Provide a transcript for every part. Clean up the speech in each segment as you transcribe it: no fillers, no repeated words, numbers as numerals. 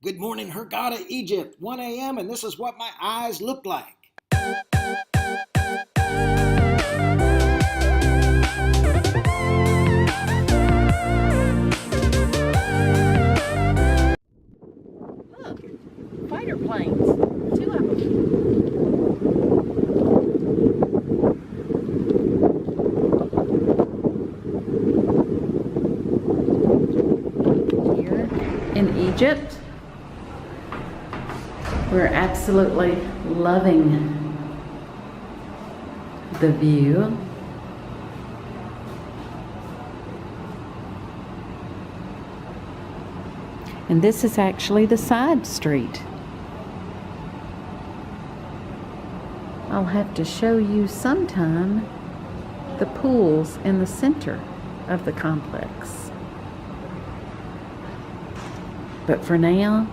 Good morning, Hurghada, Egypt, 1 a.m., and this is what my eyes look like. Look, fighter planes, 2 of them. Here in Egypt, we're absolutely loving the view. And this is actually the side street. I'll have to show you sometime the pools in the center of the complex. But for now,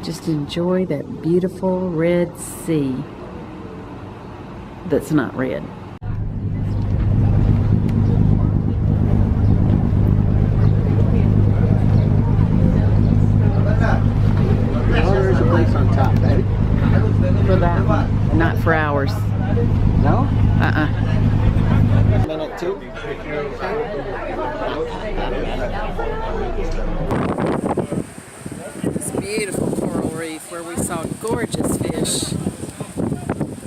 just enjoy that beautiful red sea that's not red. There's a place on top, baby. For that one, not for ours. No? Minute 2. This beautiful coral reef where we saw gorgeous fish.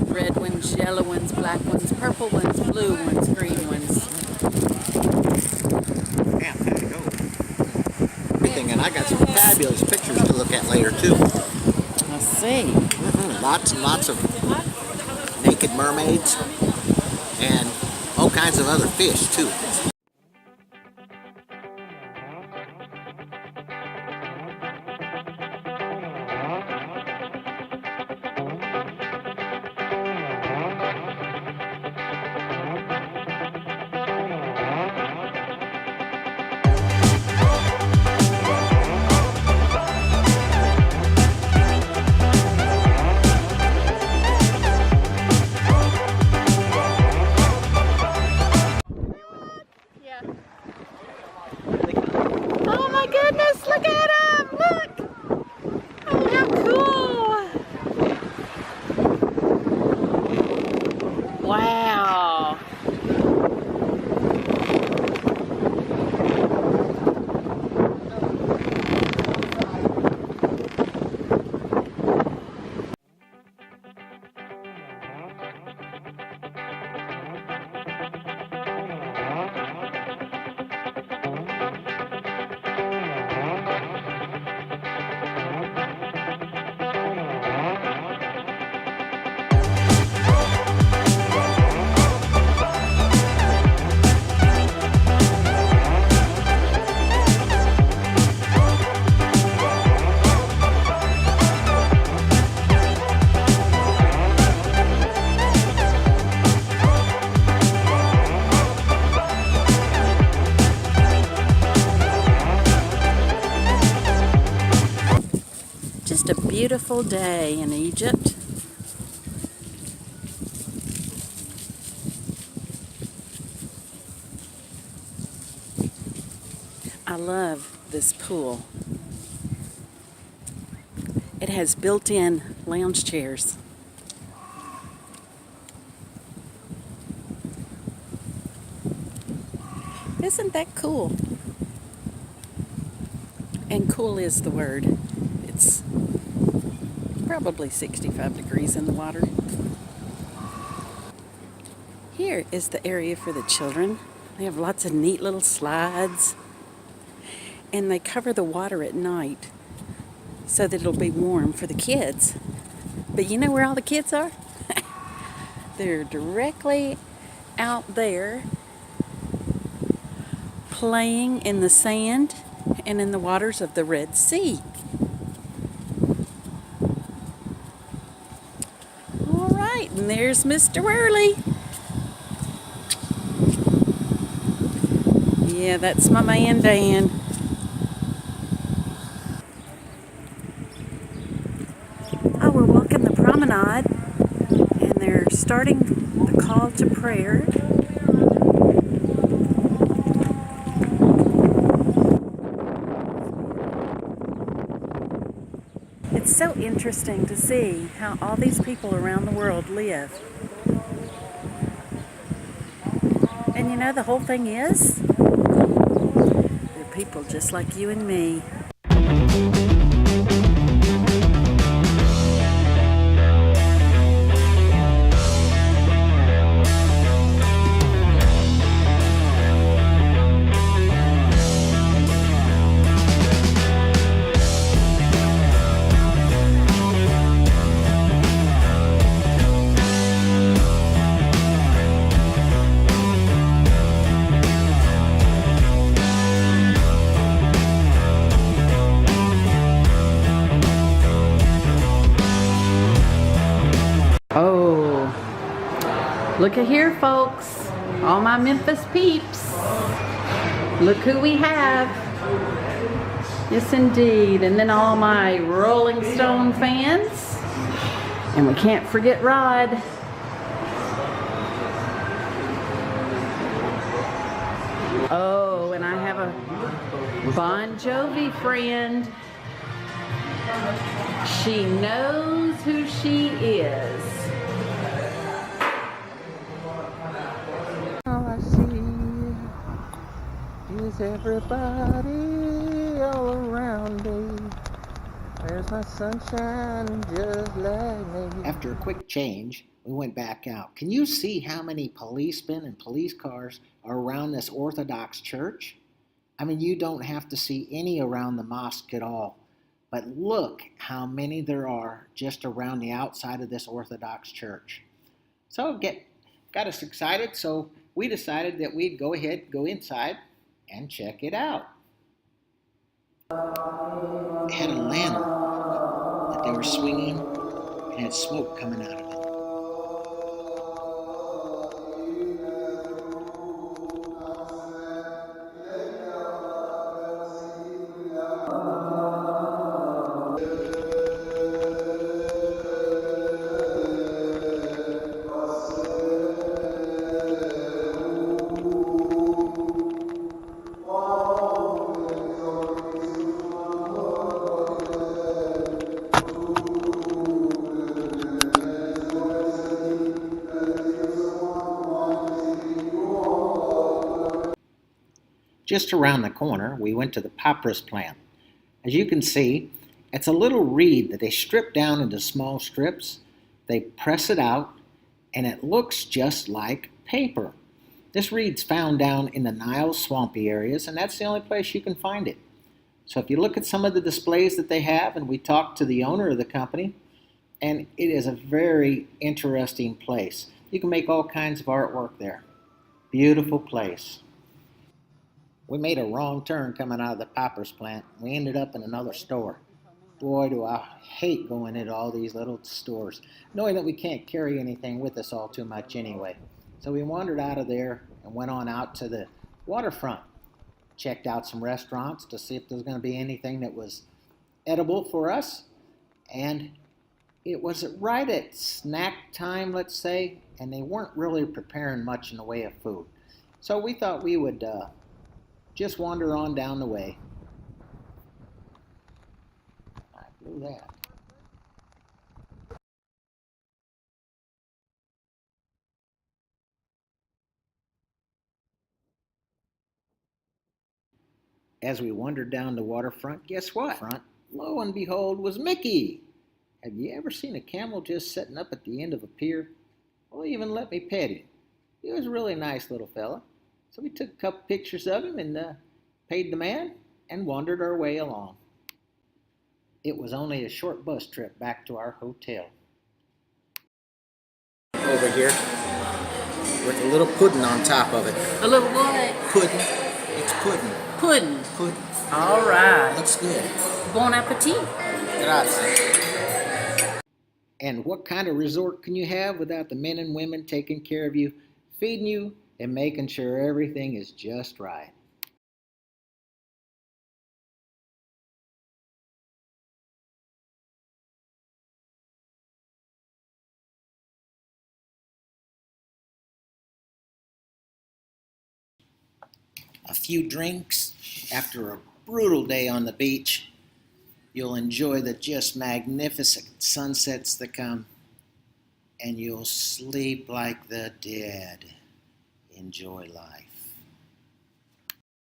Red ones, yellow ones, black ones, purple ones, blue ones, green ones. Yeah, there you go. Everything, and I got some fabulous pictures to look at later, too. I see. Lots and lots of naked mermaids and all kinds of other fish, too. Oh my goodness, look at him! Look! Oh, how cool! Wow! Just a beautiful day in Egypt. I love this pool. It has built-in lounge chairs. Isn't that cool? And cool is the word. It's probably 65 degrees in the water. Here is the area for the children. They have lots of neat little slides. And they cover the water at night so that it'll be warm for the kids. But you know where all the kids are? They're directly out there playing in the sand and in the waters of the Red Sea. All right, and there's Mr. Whirly. Yeah, that's my man Dan. Oh, we're walking the promenade, and they're starting the call to prayer. It's so interesting to see how all these people around the world live. And you know, the whole thing is, they're people just like you and me. Oh, look at here, folks. All my Memphis peeps. Look who we have. Yes, indeed. And then all my Rolling Stone fans. And we can't forget Rod. Oh, and I have a Bon Jovi friend. She knows who she is. All I see is everybody all around me. There's my sunshine just like me. After a quick change, we went back out. Can you see how many policemen and police cars are around this Orthodox church? I mean, you don't have to see any around the mosque at all. But look how many there are just around the outside of this Orthodox church. So got us excited, so we decided that we'd go inside and check it out. It had a lantern that they were swinging and had smoke coming out of it. Just around the corner, we went to the Papyrus plant. As you can see, it's a little reed that they strip down into small strips. They press it out, and it looks just like paper. This reed's found down in the Nile swampy areas, and that's the only place you can find it. So if you look at some of the displays that they have, and we talked to the owner of the company, and it is a very interesting place. You can make all kinds of artwork there. Beautiful place. We made a wrong turn coming out of the Papyrus plant. We ended up in another store. Boy, do I hate going into all these little stores, knowing that we can't carry anything with us all too much anyway. So we wandered out of there and went on out to the waterfront. Checked out some restaurants to see if there was going to be anything that was edible for us. And it was right at snack time, let's say, and they weren't really preparing much in the way of food. So we thought we would just wander on down the way. I blew that. As we wandered down the waterfront, guess what? Lo and behold, was Mickey. Have you ever seen a camel just sitting up at the end of a pier? Well, he even let me pet him. He was a really nice little fella. So we took a couple pictures of him and paid the man and wandered our way along. It was only a short bus trip back to our hotel. Over here with a little pudding on top of it. A little what? Pudding. It's pudding. Pudding. Pudding. All right. Looks good. Bon appetit. Grazie. And what kind of resort can you have without the men and women taking care of you, feeding you, and making sure everything is just right? A few drinks after a brutal day on the beach, You'll enjoy the just magnificent sunsets that come, and you'll sleep like the dead. Enjoy life.